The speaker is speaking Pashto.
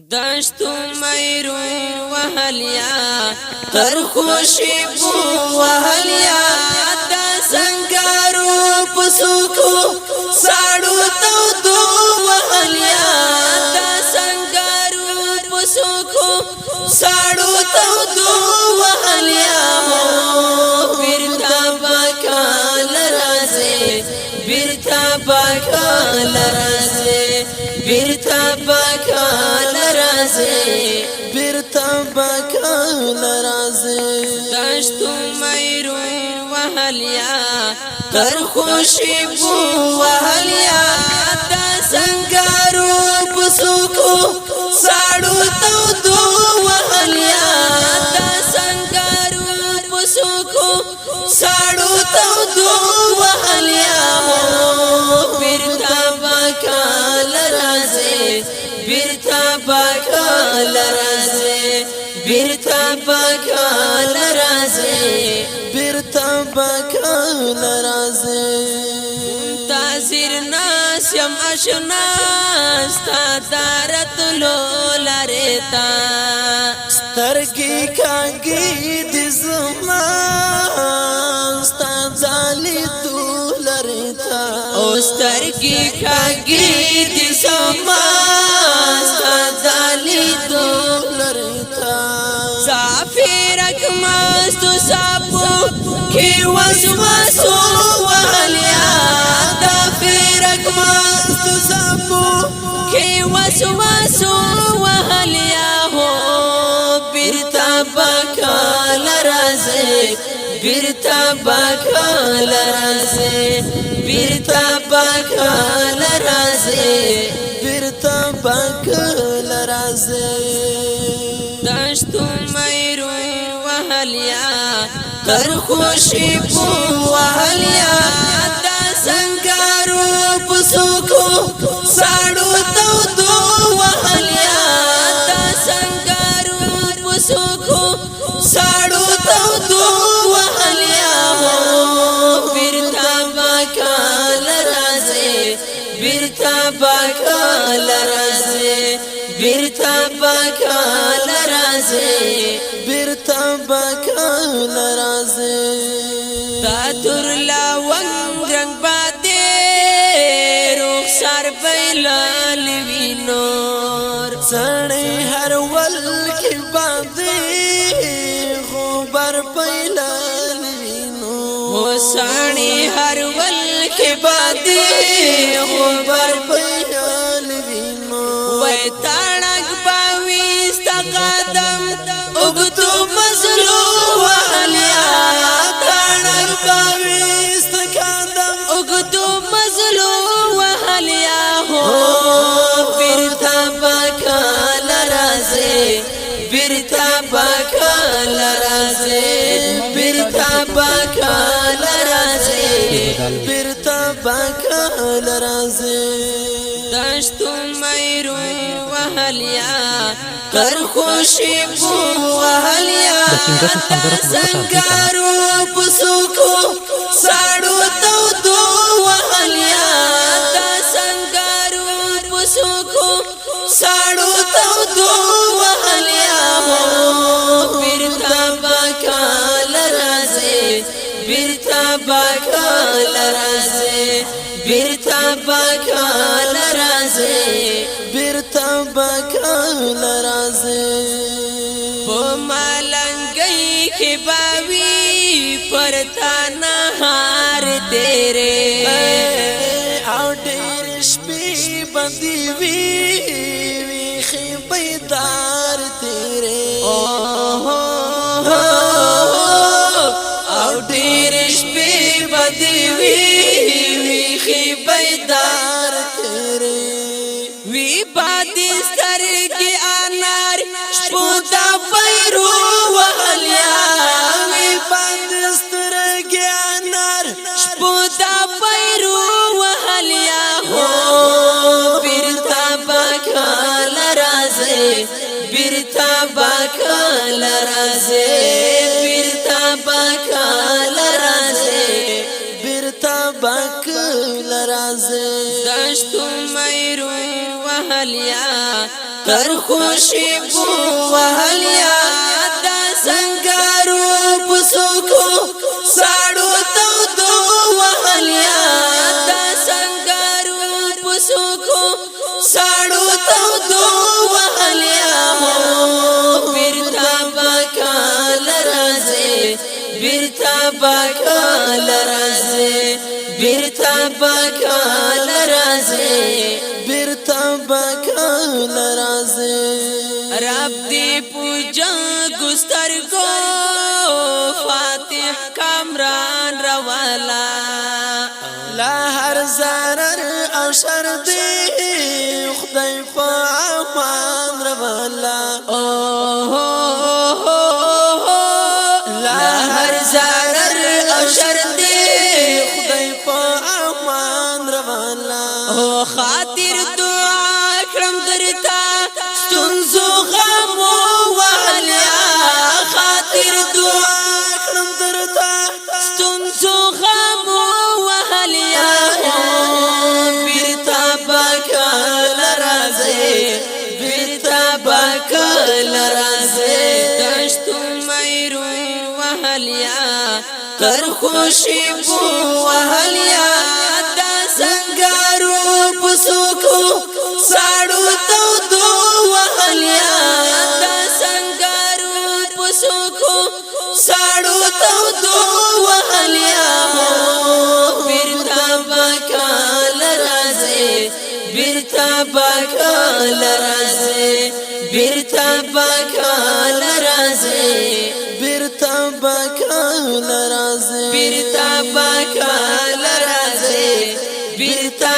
دشتو میرو وحلیا تر خوشی بو وحلیا دا سنگارو پسوکو ساڑو تو دو وحلیا دا سنگارو پسوکو ساڑو تو دو وحلیا بیرتا باکا لرازے بیرتا باکا لرازے بیرتا باکا لرازے بیرتا باکا لرازے دشتو میرو وحلیا تر خوشی بو وحلیا دا سنگارو پسوکو ساڑو تو دو وحلیا دا سنگارو پسوکو ساڑو تو دو وحلیا بیرتا باکا لرازے بیرتا باکا لرازے بیرتا باکا لرازے بیرتا باکا لرازے تاثیر ناس یم اشناس تا دارت لو لرتا سترگی کانگی دی زمان ستا زالی تو لرتا سترگی کاگی دی زمان ستا زالی تو لرتا سافیر اکماستو سابو کی وسوسو وحلیا دافیر اکماستو سابو کی وسوسو وحلیا ہو بیرتا باکا لرازے بیرتا باکا لرازے بیرتا باکا لرازے بیرتا باکا لرازے دشتو میرو وحلیا تر خوشی بو وحلیا دا سنگارو پسوکو ساڑو تو دو وحلیا دا سنگارو پسوکو ساڑو تو دو وحلیا بیرتا باکا لرازے بیرتا باکا لرازے بیرتا باکا لرازے بیرتا باکا لرازے تا تر لاونگ رنگ بادے رخسار بیلال وینور سنے ہر ول کی باندے غبر پیلال وینو ہو سانی ہر ول کے بادے غبر پیلال وینو وی تاڑک باویستا قدم اگتو مزلو وحلیا تاڑک باویست قدم اگتو مزلو وحلیا ہو بیرتا باکا لرازے بیرتا باکا لرازے بیرتا باکا لرازے بیرتا باکا لرازے دشتو میرو وحلیا تر خوشی بو وحلیا دا سنگارو پسوکو ساڑو تو دو وحلیا دا سنگارو پسوکو ساڑو تو دو وحلیا بیرتا باکا لرازے بیرتا باکا لرازے بیرتا باکا لرازے بیرتا باکا لرازے پو مالنگئی کی باوی پرتا نہار تیرے او ډېر شپې بندي وي ویخي بیدار تیرے او ډېر شپې بدې وي ویخي بیدار تیرے وی بادی سترګې انار شپو دا پیرو وحلیا وی باندې سترګې انار شپو دا پیرو وحلیا ہو بیرتا باکا لرازے بیرتا باکا لرازے بیرتا باکا لرازے بیرتا باکا لرازے دشتو میرو وحلیا تر خوشی بو وحلیا دا سنگارو پسوکو ساڑو تو دو وحلیا دا سنگارو پسوکو ساڑو تو دو وحلیا بیرتا باکال رازے بیرتا باکال رازے بیرتا باکال رازے بیرتا باکال رازے رب دی پوجا گستر کو فاتح کامران روالا لا هر ضرر او شر دی خدای په امان روالا لا هر ضرر او شر دی خدای په امان روالا خاطر دعا کرم درتا ستونزو غمو وحلیا خاطر دعا کرم درتا ستونزو غمو وحلیا بیرتا باکال رازے بیرتا باکال رازے دشتو میرو وحلیا تر خوشی بو وحلیا دا سنگارو پسوکو ساڑو تو دو وحلیا دا سنگارو پسوکو ساڑو تو دو وحلیا بیرتا باکال رازے بیرتا باکال رازے بیرتا باکال رازے بیرتا باکال رازے بیرتا باکال رازے بیرتا